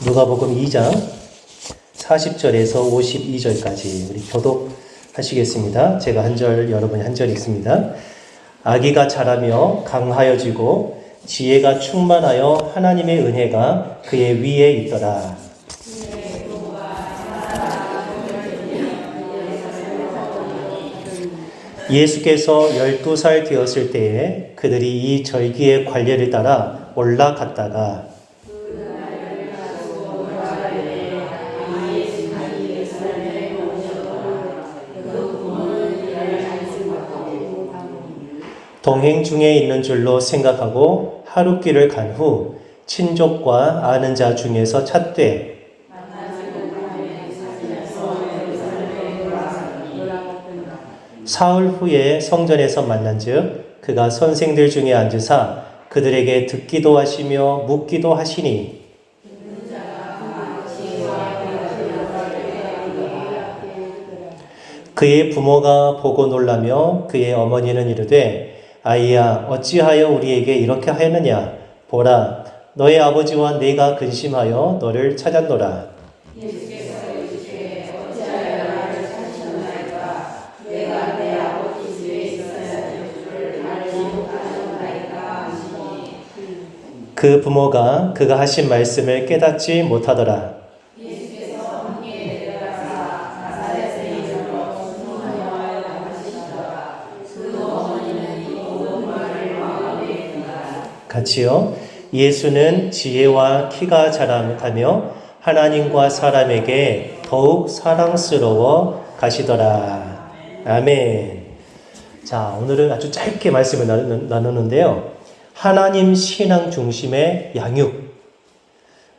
누가복음 2장 40절에서 52절까지 우리 교독하시겠습니다. 제가 한 절, 여러분이 한 절 읽습니다. 아기가 자라며 강하여지고 지혜가 충만하여 하나님의 은혜가 그의 위에 있더라. 예수께서 12살 되었을 때에 그들이 이 절기의 관례를 따라 올라갔다가 동행 중에 있는 줄로 생각하고 하룻길을 간 후 친족과 아는 자 중에서 찾되 사흘 후에 성전에서 만난즉 그가 선생들 중에 앉으사 그들에게 듣기도 하시며 묻기도 하시니 그의 부모가 보고 놀라며 그의 어머니는 이르되 아이야 어찌하여 우리에게 이렇게 하였느냐 보라 너의 아버지와 내가 근심하여 너를 찾았노라. 예수께서 이르시되 어찌하여 나를 찾으셨나이까 내가 내 아버지 집에 있어야 될 줄을 알지 못하셨나이까 하시니 그 부모가 그가 하신 말씀을 깨닫지 못하더라. 예수께서 함께 내려가사 나사렛에 이르러 순종하여 나가시더라. 그 어머니는 이 모든 말을 마음에 든다. 같이요. 예수는 지혜와 키가 자라가며 하나님과 사람에게 더욱 사랑스러워 가시더라. 아멘. 자, 오늘은 아주 짧게 말씀을 나누는데요. 하나님 신앙 중심의 양육.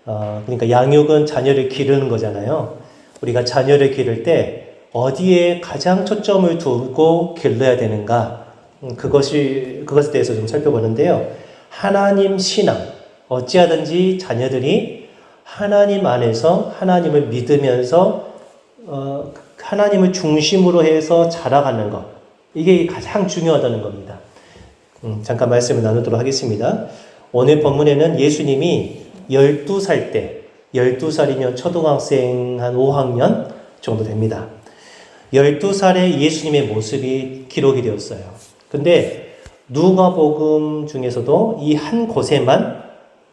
그러니까 양육은 자녀를 기르는 거잖아요. 우리가 자녀를 기를 때 어디에 가장 초점을 두고 길러야 되는가? 그것에 대해서 좀 살펴보는데요. 하나님 신앙. 어찌하든지 자녀들이 하나님 안에서 하나님을 믿으면서 하나님을 중심으로 해서 자라가는 것. 이게 가장 중요하다는 겁니다. 잠깐 말씀을 나누도록 하겠습니다. 오늘 본문에는 예수님이 12살 때, 12살이면 초등학생 한 5학년 정도 됩니다. 12살의 예수님의 모습이 기록이 되었어요. 근데 누가복음 중에서도 이 한 곳에만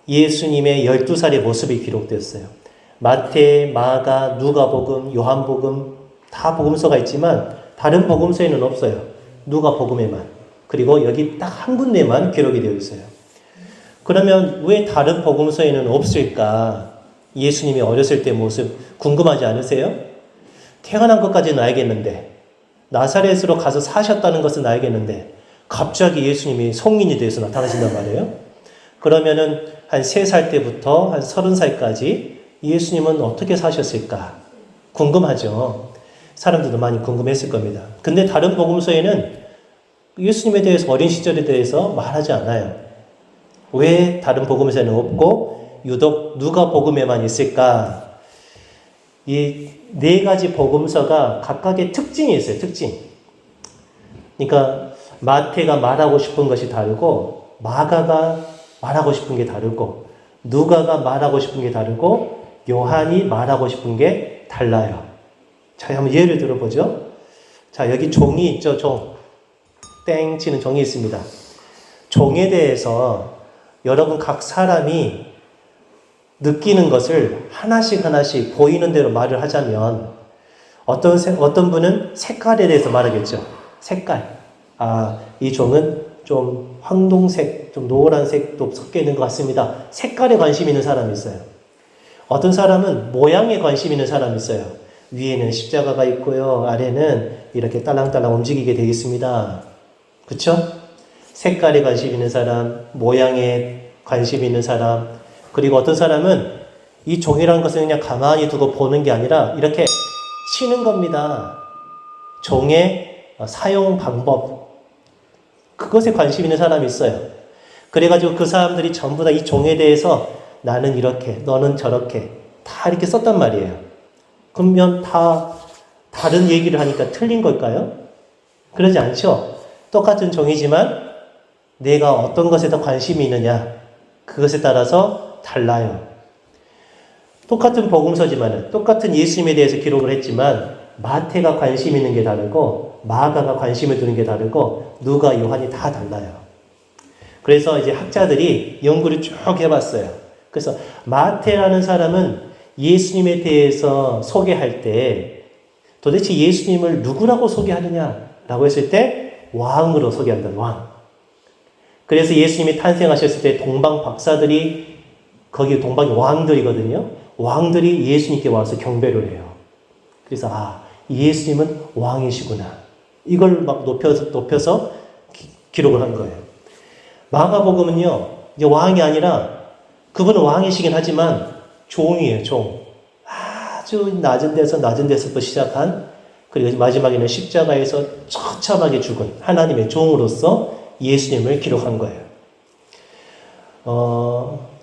예수님의 12살의 모습이 기록되었어요. 마태, 마가, 누가복음, 요한복음 다 복음서가 있지만 다른 복음서에는 없어요. 누가복음에만. 그리고 여기 딱 한 군데만 기록이 되어 있어요. 그러면 왜 다른 복음서에는 없을까? 예수님이 어렸을 때 모습 궁금하지 않으세요? 태어난 것까지는 알겠는데 나사렛으로 가서 사셨다는 것은 알겠는데 갑자기 예수님이 성인이 돼서 나타나신단 말이에요. 그러면은 한 3살 때부터 한 30살까지 예수님은 어떻게 사셨을까? 궁금하죠. 사람들도 많이 궁금했을 겁니다. 근데 다른 복음서에는 예수님에 대해서 어린 시절에 대해서 말하지 않아요. 왜 다른 복음서에는 없고 유독 누가복음에만 있을까? 이 4가지 복음서가 각각의 특징이 있어요. 특징. 그러니까 마태가 말하고 싶은 것이 다르고 마가가 말하고 싶은 게 다르고 누가가 말하고 싶은 게 다르고 요한이 말하고 싶은 게 달라요. 자, 한번 예를 들어보죠. 자, 여기 종이 있죠. 종. 땡 치는 종이 있습니다. 종에 대해서 여러분 각 사람이 느끼는 것을 하나씩 보이는 대로 말을 하자면 어떤 분은 색깔에 대해서 말하겠죠. 색깔. 이 종은 좀 황동색, 좀 노란색도 섞여 있는 것 같습니다. 색깔에 관심 있는 사람이 있어요. 어떤 사람은 모양에 관심 있는 사람이 있어요. 위에는 십자가가 있고요. 아래는 이렇게 딸랑딸랑 움직이게 되어 있습니다. 그쵸? 색깔에 관심 있는 사람, 모양에 관심 있는 사람, 그리고 어떤 사람은 이 종이라는 것을 그냥 가만히 두고 보는 게 아니라 이렇게 치는 겁니다. 종의 사용 방법, 그것에 관심 있는 사람이 있어요. 그래가지고 그 사람들이 전부 다 이 종에 대해서 나는 이렇게, 너는 저렇게 다 이렇게 썼단 말이에요. 그러면 다 다른 얘기를 하니까 틀린 걸까요? 그러지 않죠. 똑같은 종이지만 내가 어떤 것에 더 관심이 있느냐, 그것에 따라서 달라요. 똑같은 복음서지만 똑같은 예수님에 대해서 기록을 했지만 마태가 관심 있는 게 다르고 마가가 관심을 두는 게 다르고 누가, 요한이 다 달라요. 그래서 이제 학자들이 연구를 쭉 해봤어요. 그래서 마태라는 사람은 예수님에 대해서 소개할 때 도대체 예수님을 누구라고 소개하느냐라고 했을 때 왕으로 소개한다. 왕. 그래서 예수님이 탄생하셨을 때 동방 박사들이 거기 동방이 왕들이거든요. 왕들이 예수님께 와서 경배를 해요. 그래서 예수님은 왕이시구나. 이걸 막 높여서 기록을 한 거예요. 마가복음은요, 이제 왕이 아니라 그분은 왕이시긴 하지만 종이에요, 종. 아주 낮은 데서부터 시작한, 그리고 마지막에는 십자가에서 처참하게 죽은 하나님의 종으로서 예수님을 기록한 거예요.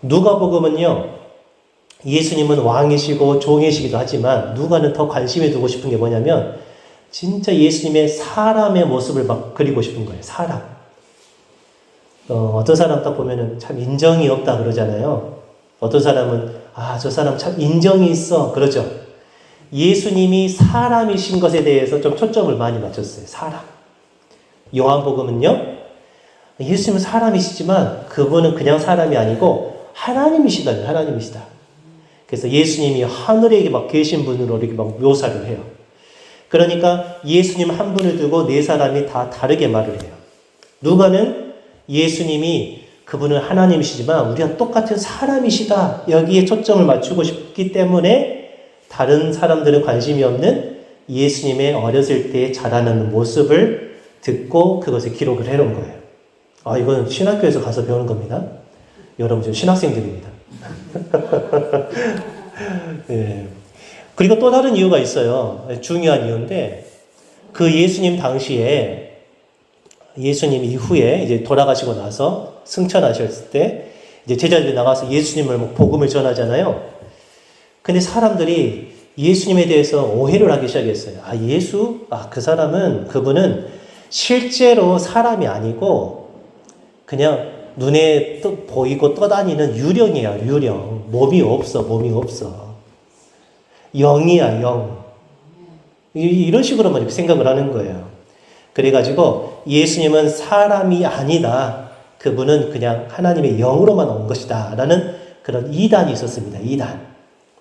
누가복음은요, 예수님은 왕이시고 종이시기도 하지만 누가는 더 관심이 두고 싶은 게 뭐냐면 진짜 예수님의 사람의 모습을 막 그리고 싶은 거예요. 사람. 어떤 사람 딱 보면은 참 인정이 없다 그러잖아요. 어떤 사람은 저 사람 참 인정이 있어 그러죠. 예수님이 사람이신 것에 대해서 좀 초점을 많이 맞췄어요. 사람. 요한복음은요, 예수님은 사람이시지만 그분은 그냥 사람이 아니고 하나님이시다. 하나님이시다. 그래서 예수님이 하늘에 막 계신 분으로 이렇게 막 묘사를 해요. 그러니까 예수님 한 분을 두고 네 사람이 다 다르게 말을 해요. 누가는 예수님이 그분은 하나님이시지만 우리가 똑같은 사람이시다. 여기에 초점을 맞추고 싶기 때문에 다른 사람들은 관심이 없는 예수님의 어렸을 때 자라는 모습을 듣고 그것을 기록을 해놓은 거예요. 이건 신학교에서 가서 배우는 겁니다. 여러분 지금 신학생들입니다. 네. 그리고 또 다른 이유가 있어요. 중요한 이유인데 그 예수님 당시에 예수님 이후에 이제 돌아가시고 나서 승천하셨을 때 이제 제자들이 나가서 예수님을 복음을 전하잖아요. 근데 사람들이 예수님에 대해서 오해를 하기 시작했어요. 그 사람은 그분은 실제로 사람이 아니고 그냥 눈에 보이고 떠다니는 유령이야, 유령. 몸이 없어. 영이야, 영. 이런 식으로만 이렇게 생각을 하는 거예요. 그래가지고 예수님은 사람이 아니다. 그분은 그냥 하나님의 영으로만 온 것이다. 라는 그런 이단이 있었습니다. 이단.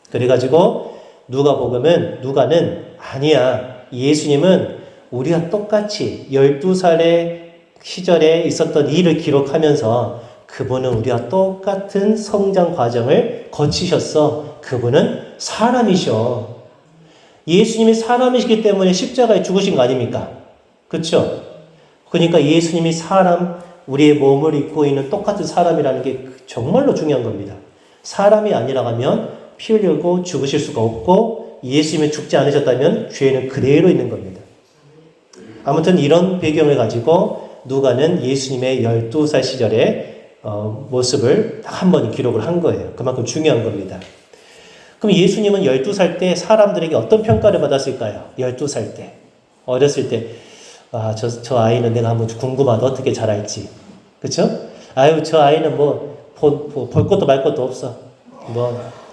그래가지고 누가는 아니야. 예수님은 우리가 똑같이 12살의 시절에 있었던 일을 기록하면서 그분은 우리와 똑같은 성장 과정을 거치셨어. 그분은 사람이셔. 예수님이 사람이시기 때문에 십자가에 죽으신 거 아닙니까? 그렇죠? 그러니까 예수님이 우리의 몸을 입고 있는 똑같은 사람이라는 게 정말로 중요한 겁니다. 사람이 아니라면 피 흘리고 죽으실 수가 없고 예수님이 죽지 않으셨다면 죄는 그대로 있는 겁니다. 아무튼 이런 배경을 가지고 누가는 예수님의 12살 시절의 모습을 딱 한 번 기록을 한 거예요. 그만큼 중요한 겁니다. 그럼 예수님은 12살 때 사람들에게 어떤 평가를 받았을까요? 12살 때. 어렸을 때, 저 아이는 내가 한번 궁금하다. 어떻게 자랄지. 그쵸? 저 아이는 볼 것도 말 것도 없어.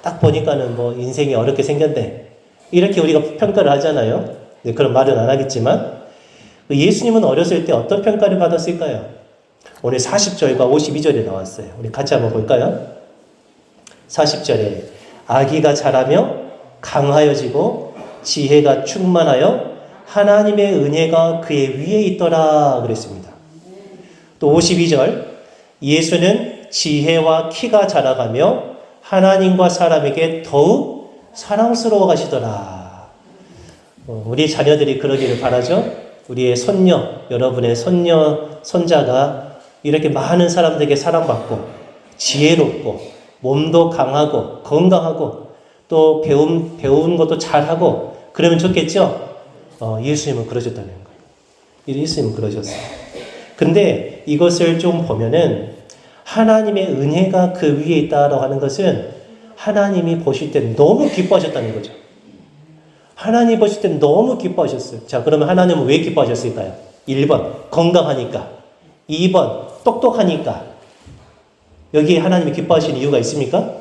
딱 보니까는 인생이 어렵게 생겼네. 이렇게 우리가 평가를 하잖아요. 네, 그런 말은 안 하겠지만, 예수님은 어렸을 때 어떤 평가를 받았을까요? 오늘 40절과 52절에 나왔어요. 우리 같이 한번 볼까요? 40절에 아기가 자라며 강하여지고 지혜가 충만하여 하나님의 은혜가 그의 위에 있더라 그랬습니다. 또 52절 예수는 지혜와 키가 자라가며 하나님과 사람에게 더욱 사랑스러워 가시더라. 우리 자녀들이 그러기를 바라죠. 우리의 손녀, 여러분의 손자가 이렇게 많은 사람들에게 사랑받고 지혜롭고 몸도 강하고 건강하고 또 배운 것도 잘하고 그러면 좋겠죠? 예수님은 그러셨다는 거예요. 예수님은 그러셨어요. 근데 이것을 좀 보면은 하나님의 은혜가 그 위에 있다라고 하는 것은 하나님이 보실 때 너무 기뻐하셨다는 거죠. 하나님 보실 때 너무 기뻐하셨어요. 자, 그러면 하나님은 왜 기뻐하셨을까요? 1번, 건강하니까. 2번, 똑똑하니까. 여기에 하나님이 기뻐하시는 이유가 있습니까?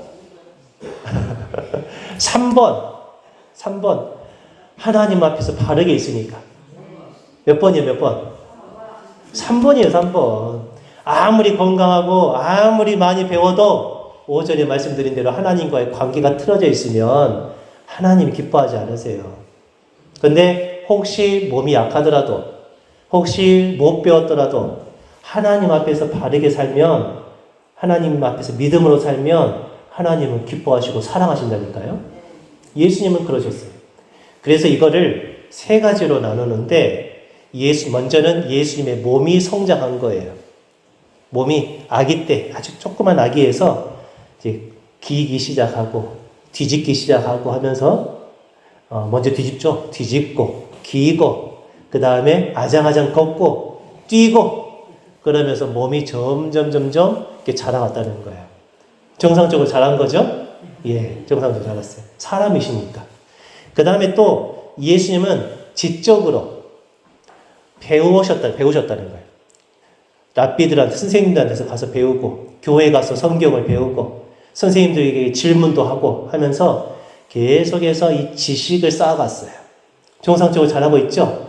3번. 하나님 앞에서 바르게 있으니까. 몇 번이에요, 몇 번? 3번이에요, 3번. 아무리 건강하고 아무리 많이 배워도 5절에 말씀드린 대로 하나님과의 관계가 틀어져 있으면 하나님이 기뻐하지 않으세요. 근데 혹시 몸이 약하더라도, 혹시 못 배웠더라도 하나님 앞에서 바르게 살면, 하나님 앞에서 믿음으로 살면 하나님은 기뻐하시고 사랑하신다니까요. 예수님은 그러셨어요. 그래서 이거를 세 가지로 나누는데, 먼저는 예수님의 몸이 성장한 거예요. 몸이 아기 때, 아주 조그만 아기에서 이제 기기 시작하고, 뒤집기 시작하고 하면서, 먼저 뒤집죠. 뒤집고, 기고, 그 다음에 아장아장 걷고, 뛰고, 그러면서 몸이 점점 이렇게 자라왔다는 거예요. 정상적으로 자란 거죠? 예, 정상적으로 자랐어요. 사람이시니까. 그 다음에 또 예수님은 지적으로 배우셨다는 거예요. 랍비들한테, 선생님들한테서 가서 배우고, 교회 가서 성경을 배우고, 선생님들에게 질문도 하고 하면서 계속해서 이 지식을 쌓아갔어요. 정상적으로 잘하고 있죠?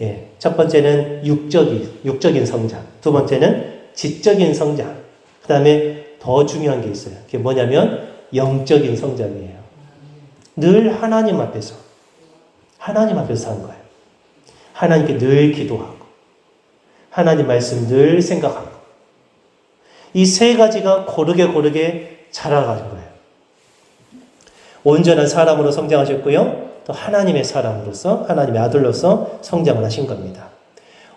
예. 첫 번째는 육적인 성장. 두 번째는 지적인 성장. 그 다음에 더 중요한 게 있어요. 그게 뭐냐면 영적인 성장이에요. 늘 하나님 앞에서 산 거예요. 하나님께 늘 기도하고, 하나님 말씀 늘 생각하고, 이 세 가지가 고르게 자라가는 거예요. 온전한 사람으로 성장하셨고요. 또 하나님의 사람으로서, 하나님의 아들로서 성장을 하신 겁니다.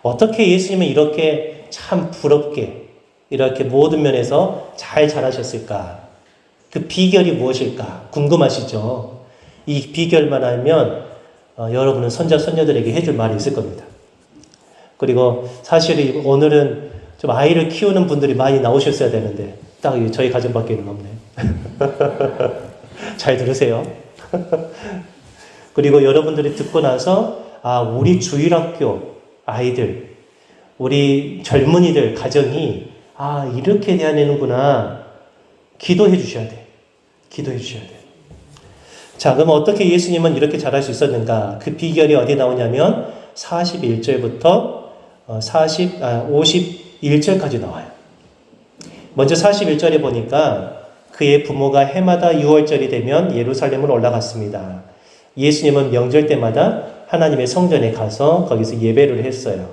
어떻게 예수님은 이렇게 참 부럽게 이렇게 모든 면에서 잘 자라셨을까? 그 비결이 무엇일까? 궁금하시죠? 이 비결만 알면 여러분은 손자, 손녀들에게 해줄 말이 있을 겁니다. 그리고 사실 오늘은 좀 아이를 키우는 분들이 많이 나오셨어야 되는데 딱 저희 가정밖에는 없네. 잘 들으세요. 그리고 여러분들이 듣고 나서 우리 주일학교 아이들, 우리 젊은이들 가정이 이렇게 돼야 되는구나. 기도해 주셔야 돼. 기도해 주셔야 돼. 자, 그럼 어떻게 예수님은 이렇게 잘할 수 있었는가? 그 비결이 어디 나오냐면 41절부터 51절까지 나와요. 먼저 41절에 보니까 그의 부모가 해마다 6월절이 되면 예루살렘으로 올라갔습니다. 예수님은 명절 때마다 하나님의 성전에 가서 거기서 예배를 했어요.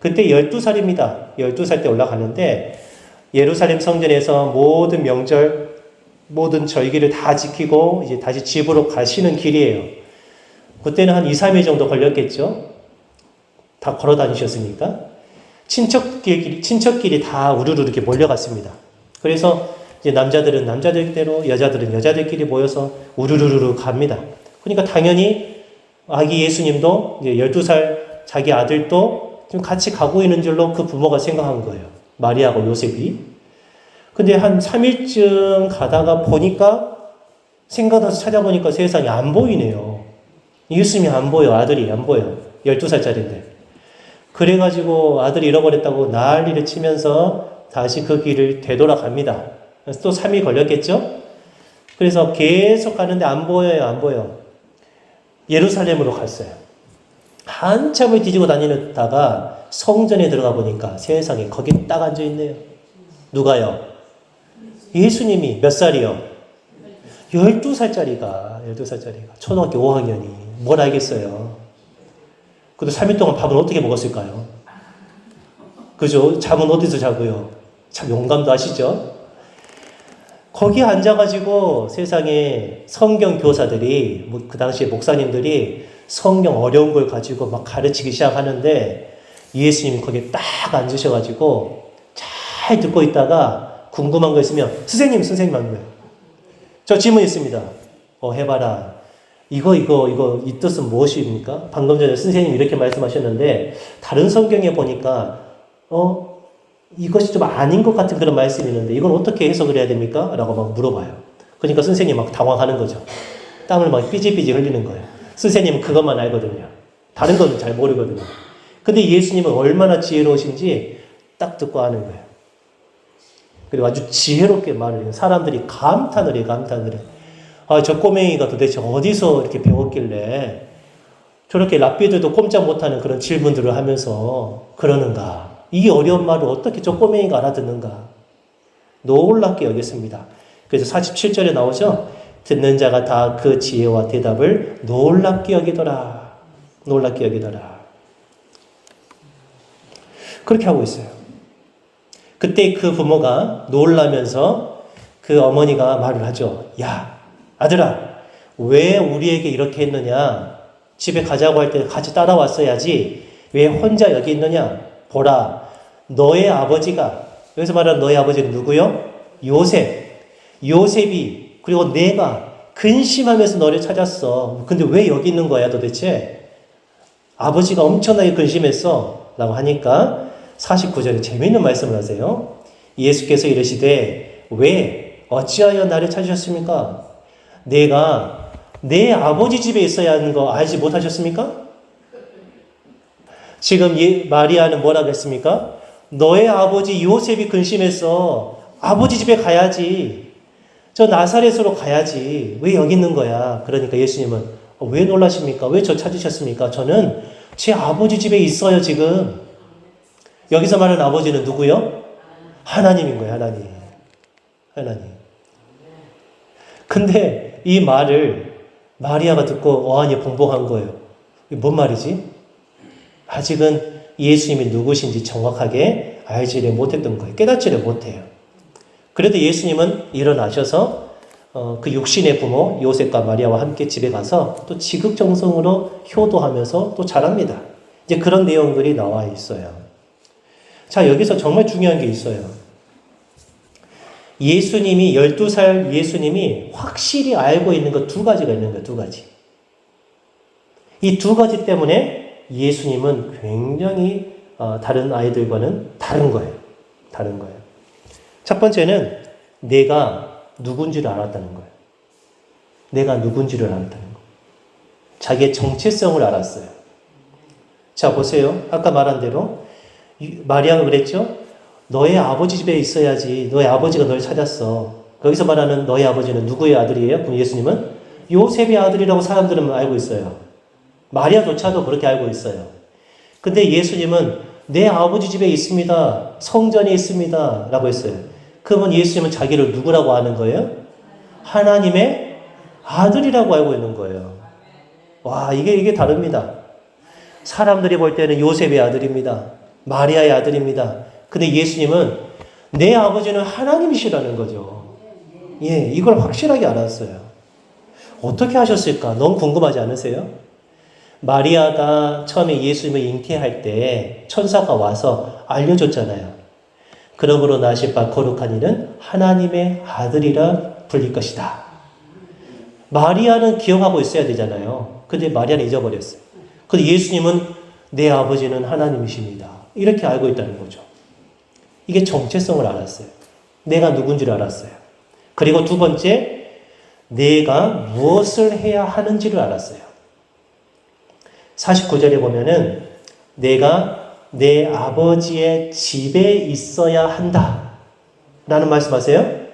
그때 12살입니다. 12살 때 올라가는데 예루살렘 성전에서 모든 명절, 모든 절기를 다 지키고 이제 다시 집으로 가시는 길이에요. 그때는 한 2, 3일 정도 걸렸겠죠? 다 걸어 다니셨으니까. 친척끼리 다 우르르 이렇게 몰려갔습니다. 그래서 이제 남자들은 남자들대로, 여자들은 여자들끼리 모여서 우르르르 갑니다. 그러니까 당연히 아기 예수님도 이제 12살 자기 아들도 좀 같이 가고 있는 줄로 그 부모가 생각한 거예요. 마리아하고 요셉이. 근데 한 3일쯤 가다가 보니까 생각나서 찾아보니까 세상에 안 보이네요. 예수님이 안 보여. 아들이 안 보여. 12살짜리인데. 그래가지고 아들이 잃어버렸다고 난리를 치면서 다시 그 길을 되돌아갑니다. 그래서 또 3일 걸렸겠죠? 그래서 계속 가는데 안 보여요. 안 보여. 예루살렘으로 갔어요. 한참을 뒤지고 다니다가 성전에 들어가 보니까 세상에 거기 딱 앉아있네요. 누가요? 예수님이 몇 살이요? 12살짜리가 초등학교 5학년이 뭘 알겠어요. 그래도 3일 동안 밥은 어떻게 먹었을까요? 그죠? 잠은 어디서 자고요? 참 용감도 하시죠? 거기에 앉아가지고 세상에 성경 교사들이, 그 당시에 목사님들이 성경 어려운 걸 가지고 막 가르치기 시작하는데 예수님이 거기에 딱 앉으셔가지고 잘 듣고 있다가 궁금한 거 있으면 선생님 하는 거예요. 저 질문 있습니다. 해봐라. 이거 이 뜻은 무엇입니까? 방금 전에 선생님이 이렇게 말씀하셨는데 다른 성경에 보니까 이것이 좀 아닌 것 같은 그런 말씀이 있는데 이건 어떻게 해석을 해야 됩니까? 라고 막 물어봐요. 그러니까 선생님이 막 당황하는 거죠. 땀을 막 삐질삐질 흘리는 거예요. 선생님은 그것만 알거든요. 다른 건 잘 모르거든요. 근데 예수님은 얼마나 지혜로우신지 딱 듣고 아는 거예요. 그리고 아주 지혜롭게 말을 해요. 사람들이 감탄을 해요. 아, 저 꼬맹이가 도대체 어디서 이렇게 배웠길래 저렇게 랍비들도 꼼짝 못하는 그런 질문들을 하면서 그러는가? 이 어려운 말을 어떻게 저 꼬맹이가 알아듣는가? 놀랍게 여겼습니다. 그래서 47절에 나오죠? 듣는 자가 다 그 지혜와 대답을 놀랍게 여기더라. 놀랍게 여기더라. 그렇게 하고 있어요. 그때 그 부모가 놀라면서 그 어머니가 말을 하죠. 야, 아들아, 왜 우리에게 이렇게 했느냐? 집에 가자고 할 때 같이 따라왔어야지. 왜 혼자 여기 있느냐? 보라, 너의 아버지가, 여기서 말하는 너의 아버지는 누구요? 요셉. 요셉이, 그리고 내가 근심하면서 너를 찾았어. 근데 왜 여기 있는 거야 도대체? 아버지가 엄청나게 근심했어. 라고 하니까 49절에 재미있는 말씀을 하세요. 예수께서 이르시되 왜 어찌하여 나를 찾으셨습니까? 내가 내 아버지 집에 있어야 하는 거 알지 못하셨습니까? 지금 마리아는 뭐라고 했습니까? 너의 아버지 요셉이 근심해서 아버지 집에 가야지. 저 나사렛으로 가야지. 왜 여기 있는 거야? 그러니까 예수님은 왜 놀라십니까? 왜 저 찾으셨습니까? 저는 제 아버지 집에 있어요 지금. 여기서 말하는 아버지는 누구요? 하나님인 거예요. 하나님. 하나님. 근데 이 말을 마리아가 듣고 어안이 벙벙한 거예요. 이게 뭔 말이지? 아직은 예수님이 누구신지 정확하게 알지를 못했던 거예요. 깨닫지를 못해요. 그래도 예수님은 일어나셔서 그 육신의 부모 요셉과 마리아와 함께 집에 가서 또 지극정성으로 효도하면서 또 잘합니다. 이제 그런 내용들이 나와 있어요. 자, 여기서 정말 중요한 게 있어요. 예수님이 12살 예수님이 확실히 알고 있는 것 두 가지가 있는 거예요. 두 가지. 이 두 가지 때문에 예수님은 굉장히 다른 아이들과는 다른 거예요. 다른 거예요. 첫 번째는 내가 누군지를 알았다는 거예요. 내가 누군지를 알았다는 거예요. 자기의 정체성을 알았어요. 자, 보세요. 아까 말한 대로 마리아가 그랬죠? 너의 아버지 집에 있어야지. 너의 아버지가 널 찾았어. 거기서 말하는 너의 아버지는 누구의 아들이에요? 그럼 예수님은 요셉의 아들이라고 사람들은 알고 있어요. 마리아조차도 그렇게 알고 있어요. 근데 예수님은 내 아버지 집에 있습니다. 성전에 있습니다. 라고 했어요. 그러면 예수님은 자기를 누구라고 아는 거예요? 하나님의 아들이라고 알고 있는 거예요. 와, 이게 다릅니다. 사람들이 볼 때는 요셉의 아들입니다. 마리아의 아들입니다. 근데 예수님은 내 아버지는 하나님이시라는 거죠. 예, 이걸 확실하게 알았어요. 어떻게 하셨을까? 너무 궁금하지 않으세요? 마리아가 처음에 예수님을 잉태할 때 천사가 와서 알려줬잖아요. 그러므로 나실 바 거룩한 이는 하나님의 아들이라 불릴 것이다. 마리아는 기억하고 있어야 되잖아요. 근데 마리아는 잊어버렸어요. 근데 예수님은 내 아버지는 하나님이십니다. 이렇게 알고 있다는 거죠. 이게 정체성을 알았어요. 내가 누군지를 알았어요. 그리고 두 번째, 내가 무엇을 해야 하는지를 알았어요. 49절에 보면은 내가 내 아버지의 집에 있어야 한다. 라는 말씀하세요.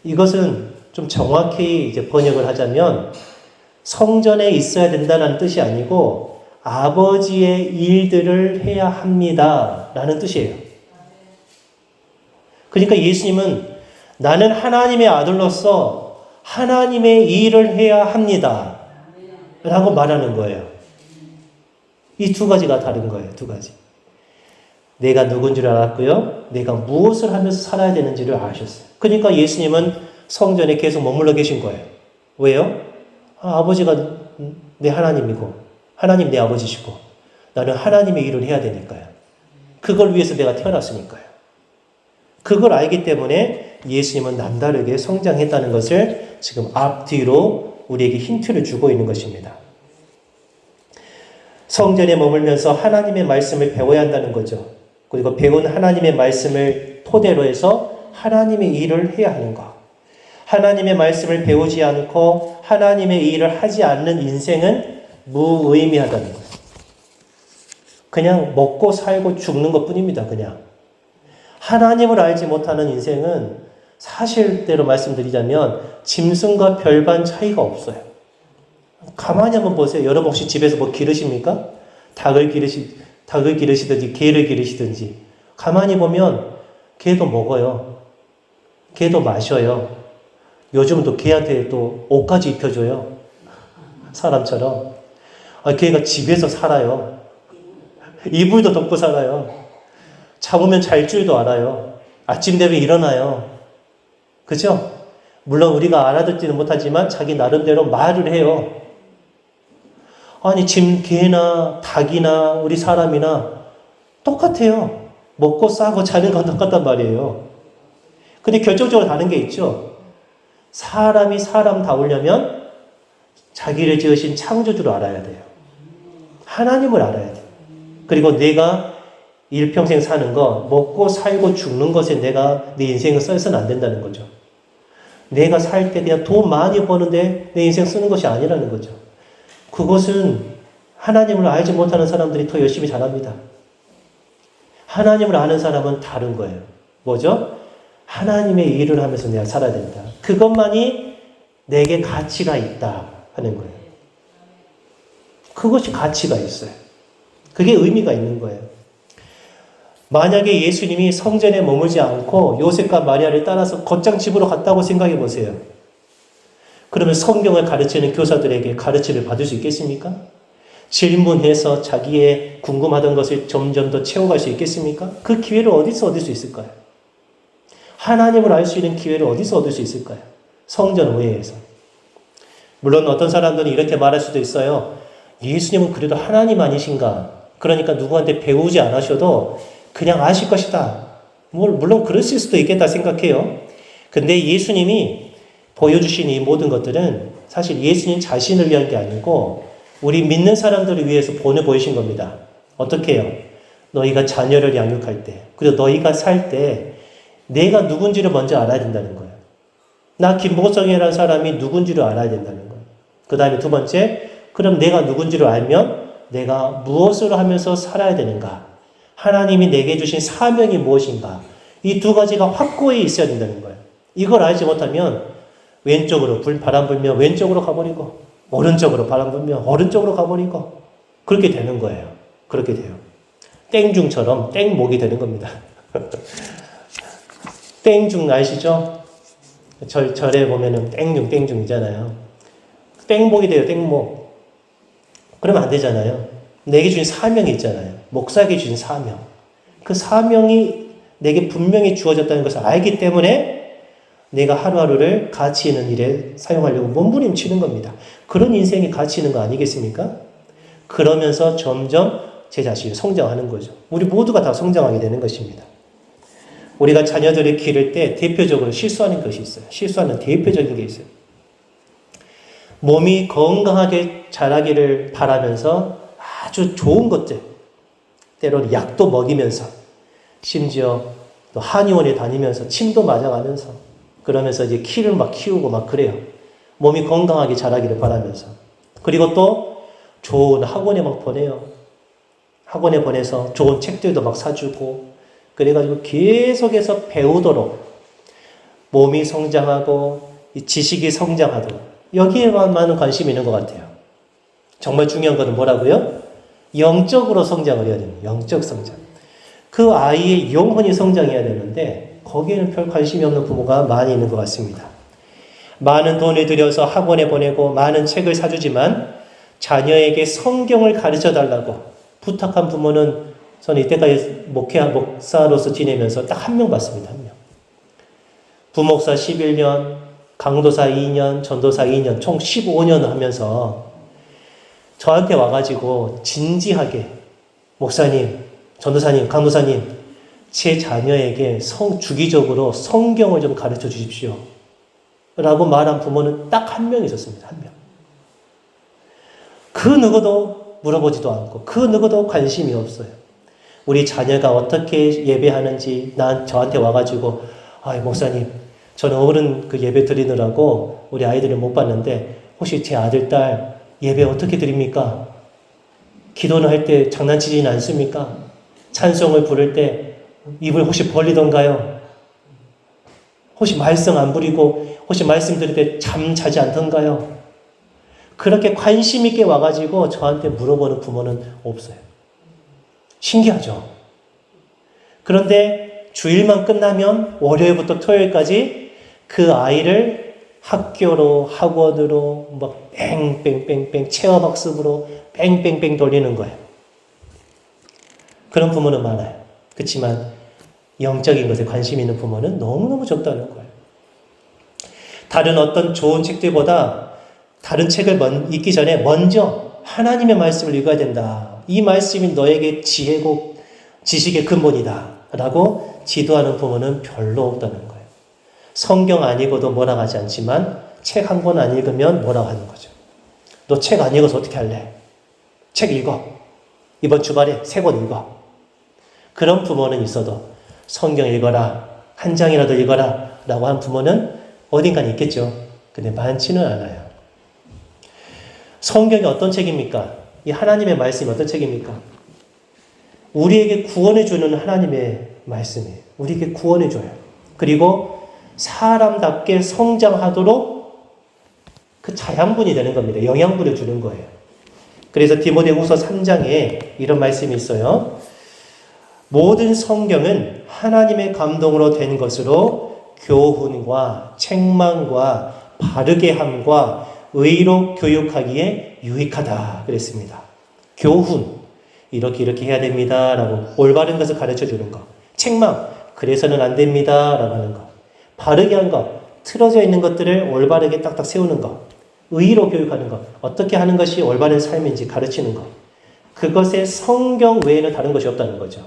이것은 좀 정확히 이제 번역을 하자면 성전에 있어야 된다는 뜻이 아니고 아버지의 일들을 해야 합니다. 라는 뜻이에요. 그러니까 예수님은 나는 하나님의 아들로서 하나님의 일을 해야 합니다. 라고 말하는 거예요. 이 두 가지가 다른 거예요. 두 가지. 내가 누군지를 알았고요. 내가 무엇을 하면서 살아야 되는지를 아셨어요. 그러니까 예수님은 성전에 계속 머물러 계신 거예요. 왜요? 아버지가 내 하나님이고 하나님 내 아버지시고 나는 하나님의 일을 해야 되니까요. 그걸 위해서 내가 태어났으니까요. 그걸 알기 때문에 예수님은 남다르게 성장했다는 것을 지금 앞뒤로 우리에게 힌트를 주고 있는 것입니다. 성전에 머물면서 하나님의 말씀을 배워야 한다는 거죠. 그리고 배운 하나님의 말씀을 토대로 해서 하나님의 일을 해야 하는 것. 하나님의 말씀을 배우지 않고 하나님의 일을 하지 않는 인생은 무의미하다는 거예요. 그냥 먹고 살고 죽는 것 뿐입니다. 그냥. 하나님을 알지 못하는 인생은 사실대로 말씀드리자면 짐승과 별반 차이가 없어요. 가만히 한번 보세요. 여러분 혹시 집에서 뭐 기르십니까? 닭을 기르시든지 개를 기르시든지 가만히 보면 개도 먹어요. 개도 마셔요. 요즘은 또 개한테 또 옷까지 입혀줘요. 사람처럼. 걔가 집에서 살아요. 이불도 덮고 살아요. 잡으면 잘 줄도 알아요. 아침 되면 일어나요. 그죠? 물론 우리가 알아듣지는 못하지만 자기 나름대로 말을 해요. 아니 개나 닭이나 우리 사람이나 똑같아요. 먹고 싸고 자는 건 똑같단 말이에요. 근데 결정적으로 다른 게 있죠. 사람이 사람다우려면 자기를 지으신 창조주를 알아야 돼요. 하나님을 알아야 돼요. 그리고 내가 일평생 사는 거, 먹고 살고 죽는 것에 내가 내 인생을 써서는 안 된다는 거죠. 내가 살 때 그냥 돈 많이 버는데 내 인생 쓰는 것이 아니라는 거죠. 그것은 하나님을 알지 못하는 사람들이 더 열심히 잘합니다. 하나님을 아는 사람은 다른 거예요. 뭐죠? 하나님의 일을 하면서 내가 살아야 된다. 그것만이 내게 가치가 있다 하는 거예요. 그것이 가치가 있어요. 그게 의미가 있는 거예요. 만약에 예수님이 성전에 머물지 않고 요셉과 마리아를 따라서 곧장 집으로 갔다고 생각해 보세요. 그러면 성경을 가르치는 교사들에게 가르침을 받을 수 있겠습니까? 질문해서 자기의 궁금하던 것을 점점 더 채워갈 수 있겠습니까? 그 기회를 어디서 얻을 수 있을까요? 하나님을 알 수 있는 기회를 어디서 얻을 수 있을까요? 성전 외에서. 물론 어떤 사람들은 이렇게 말할 수도 있어요. 예수님은 그래도 하나님 아니신가? 그러니까 누구한테 배우지 않으셔도 그냥 아실 것이다. 물론 그랬을 수도 있겠다 생각해요. 근데 예수님이 보여주신 이 모든 것들은 사실 예수님 자신을 위한 게 아니고 우리 믿는 사람들을 위해서 보내보이신 겁니다. 어떻게 해요? 너희가 자녀를 양육할 때, 그리고 너희가 살 때 내가 누군지를 먼저 알아야 된다는 거예요. 나 김보성이라는 사람이 누군지를 알아야 된다는 거예요. 그 다음에 두 번째, 그럼 내가 누군지를 알면 내가 무엇을 하면서 살아야 되는가? 하나님이 내게 주신 사명이 무엇인가? 이 두 가지가 확고히 있어야 된다는 거예요. 이걸 알지 못하면 왼쪽으로 바람 불며 왼쪽으로 가버리고 오른쪽으로 바람 불며 오른쪽으로 가버리고 그렇게 되는 거예요. 그렇게 돼요. 땡중처럼 땡목이 되는 겁니다. 땡중 아시죠? 절에 보면은 땡중이잖아요. 땡목이 돼요. 땡목. 그러면 안 되잖아요. 내게 주신 사명이 있잖아요. 목사에게 주신 사명. 그 사명이 내게 분명히 주어졌다는 것을 알기 때문에 내가 하루하루를 가치 있는 일에 사용하려고 몸부림치는 겁니다. 그런 인생이 가치 있는 거 아니겠습니까? 그러면서 점점 제 자신이 성장하는 거죠. 우리 모두가 다 성장하게 되는 것입니다. 우리가 자녀들을 기를 때 대표적으로 실수하는 것이 있어요. 실수하는 대표적인 게 있어요. 몸이 건강하게 자라기를 바라면서 아주 좋은 것들, 때로는 약도 먹이면서 심지어 또 한의원에 다니면서 침도 맞아가면서 그러면서 이제 키를 막 키우고 막 그래요. 몸이 건강하게 자라기를 바라면서. 그리고 또 좋은 학원에 막 보내요. 학원에 보내서 좋은 책들도 막 사주고 그래가지고 계속해서 배우도록 몸이 성장하고 지식이 성장하도록 여기에만 많은 관심이 있는 것 같아요. 정말 중요한 것은 뭐라고요? 영적으로 성장을 해야 됩니다. 영적 성장. 그 아이의 영혼이 성장해야 되는데 거기에는 별 관심이 없는 부모가 많이 있는 것 같습니다. 많은 돈을 들여서 학원에 보내고 많은 책을 사주지만 자녀에게 성경을 가르쳐달라고 부탁한 부모는 저는 이때까지 목사로서 지내면서 딱 한 명 봤습니다. 한 명. 부목사 11년, 강도사 2년, 전도사 2년, 총 15년 하면서 저한테 와가지고 진지하게 목사님, 전도사님, 강도사님 제 자녀에게 주기적으로 성경을 좀 가르쳐 주십시오. 라고 말한 부모는 딱 한 명 있었습니다. 한 명. 그 누구도 물어보지도 않고 그 누구도 관심이 없어요. 우리 자녀가 어떻게 예배하는지 저한테 와가지고 목사님 저는 어른 그 예배 드리느라고 우리 아이들을 못 봤는데 혹시 제 아들, 딸 예배 어떻게 드립니까? 기도는 할 때 장난치지는 않습니까? 찬송을 부를 때 입을 혹시 벌리던가요? 혹시 말썽 안 부리고 혹시 말씀 드릴 때 잠 자지 않던가요? 그렇게 관심 있게 와가지고 저한테 물어보는 부모는 없어요. 신기하죠? 그런데 주일만 끝나면 월요일부터 토요일까지 그 아이를 학교로, 학원으로 막 뺑뺑뺑뺑 체험학습으로 뺑뺑뺑 돌리는 거예요. 그런 부모는 많아요. 그렇지만 영적인 것에 관심 있는 부모는 너무너무 적다는 거예요. 다른 어떤 좋은 책들보다 다른 책을 읽기 전에 먼저 하나님의 말씀을 읽어야 된다. 이 말씀이 너에게 지혜고 지식의 근본이다. 라고 지도하는 부모는 별로 없다는 거예요. 성경 안 읽어도 뭐라고 하지 않지만 책 한 권 안 읽으면 뭐라고 하는 거죠. 너 책 안 읽어서 어떻게 할래? 책 읽어. 이번 주말에 3권 읽어. 그런 부모는 있어도 성경 읽어라. 한 장이라도 읽어라. 라고 한 부모는 어딘가는 있겠죠. 근데 많지는 않아요. 성경이 어떤 책입니까? 이 하나님의 말씀이 어떤 책입니까? 우리에게 구원해주는 하나님의 말씀이에요. 우리에게 구원해줘요. 그리고 사람답게 성장하도록 그 자양분이 되는 겁니다. 영양분을 주는 거예요. 그래서 디모데후서 3장에 이런 말씀이 있어요. 모든 성경은 하나님의 감동으로 된 것으로 교훈과 책망과 바르게 함과 의로 교육하기에 유익하다 그랬습니다. 교훈, 이렇게 해야 됩니다 라고 올바른 것을 가르쳐 주는 것. 책망, 그래서는 안 됩니다 라고 하는 것. 바르게 한 것, 틀어져 있는 것들을 올바르게 딱딱 세우는 것. 의로 교육하는 것, 어떻게 하는 것이 올바른 삶인지 가르치는 것. 그것에 성경 외에는 다른 것이 없다는 거죠.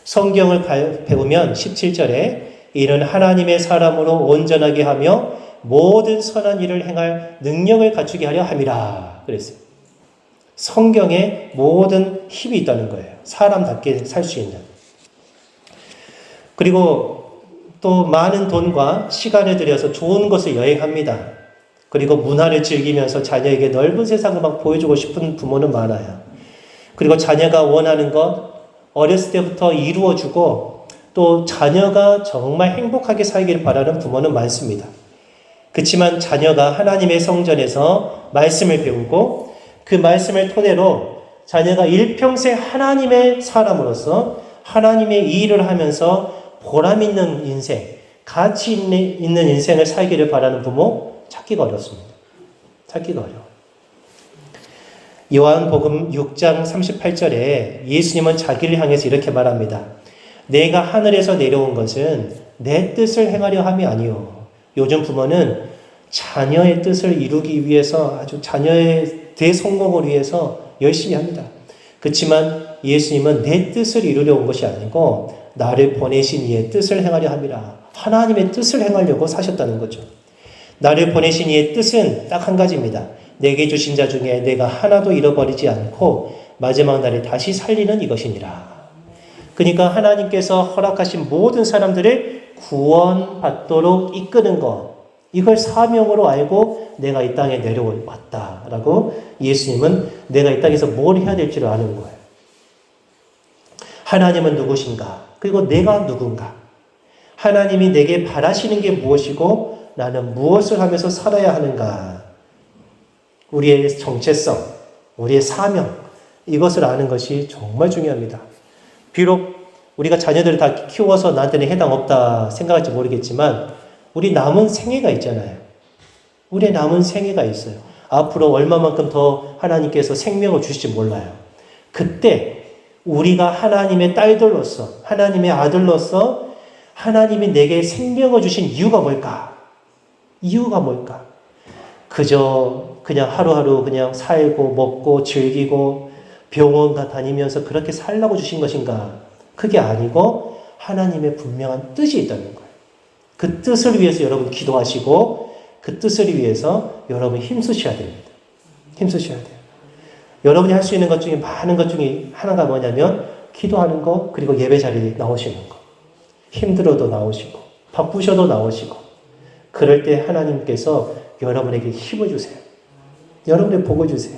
성경을 배우면 17절에 이는 하나님의 사람으로 온전하게 하며 모든 선한 일을 행할 능력을 갖추게 하려 함이라 그랬어요. 성경에 모든 힘이 있다는 거예요. 사람답게 살 수 있는. 그리고 또 많은 돈과 시간을 들여서 좋은 곳을 여행합니다. 그리고 문화를 즐기면서 자녀에게 넓은 세상을 막 보여주고 싶은 부모는 많아요. 그리고 자녀가 원하는 것 어렸을 때부터 이루어주고 또 자녀가 정말 행복하게 살기를 바라는 부모는 많습니다. 그렇지만 자녀가 하나님의 성전에서 말씀을 배우고 그 말씀을 토대로 자녀가 일평생 하나님의 사람으로서 하나님의 이 일을 하면서 보람 있는 인생, 가치 있는 인생을 살기를 바라는 부모 찾기가 어렵습니다. 찾기가 어려워요. 요한복음 6장 38절에 예수님은 자기를 향해서 이렇게 말합니다. 내가 하늘에서 내려온 것은 내 뜻을 행하려 함이 아니요. 요즘 부모는 자녀의 뜻을 이루기 위해서 아주 자녀의 대성공을 위해서 열심히 합니다. 그렇지만 예수님은 내 뜻을 이루려 온 것이 아니고 나를 보내신 이의 뜻을 행하려 함이라. 하나님의 뜻을 행하려고 사셨다는 거죠. 나를 보내신 이의 뜻은 딱 한 가지입니다. 내게 주신 자 중에 내가 하나도 잃어버리지 않고 마지막 날에 다시 살리는 이것이니라. 그러니까 하나님께서 허락하신 모든 사람들을 구원받도록 이끄는 것, 이걸 사명으로 알고 내가 이 땅에 내려왔다라고 예수님은 내가 이 땅에서 뭘 해야 될지를 아는 거예요. 하나님은 누구신가? 그리고 내가 누군가? 하나님이 내게 바라시는 게 무엇이고 나는 무엇을 하면서 살아야 하는가? 우리의 정체성, 우리의 사명, 이것을 아는 것이 정말 중요합니다. 비록 우리가 자녀들을 다 키워서 나한테는 해당 없다 생각할지 모르겠지만 우리 남은 생애가 있잖아요. 우리의 남은 생애가 있어요. 앞으로 얼마만큼 더 하나님께서 생명을 주실지 몰라요. 그때 우리가 하나님의 딸들로서 하나님의 아들로서 하나님이 내게 생명을 주신 이유가 뭘까? 이유가 뭘까? 그저 그냥 하루하루 그냥 살고 먹고 즐기고 병원 다니면서 그렇게 살라고 주신 것인가? 그게 아니고 하나님의 분명한 뜻이 있다는 거예요. 그 뜻을 위해서 여러분 기도하시고 그 뜻을 위해서 여러분 힘쓰셔야 됩니다. 힘쓰셔야 돼요. 여러분이 할 수 있는 것 중에 많은 것 중에 하나가 뭐냐면 기도하는 것 그리고 예배 자리에 나오시는 것. 힘들어도 나오시고 바쁘셔도 나오시고 그럴 때 하나님께서 여러분에게 힘을 주세요. 여러분의 복을 주세요.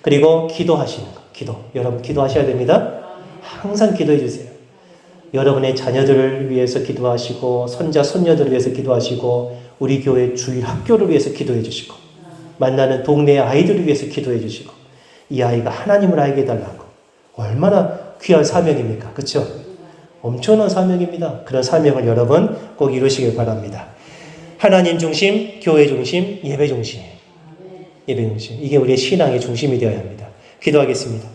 그리고 기도하시는 것. 기도. 여러분 기도하셔야 됩니다. 항상 기도해 주세요. 여러분의 자녀들을 위해서 기도하시고 손자 손녀들을 위해서 기도하시고 우리 교회 주일 학교를 위해서 기도해 주시고 만나는 동네 아이들을 위해서 기도해 주시고 이 아이가 하나님을 알게 해달라고 얼마나 귀한 사명입니까? 그렇죠? 엄청난 사명입니다. 그런 사명을 여러분 꼭 이루시길 바랍니다. 하나님 중심, 교회 중심, 예배 중심. 예배 중심. 이게 우리의 신앙의 중심이 되어야 합니다. 기도하겠습니다.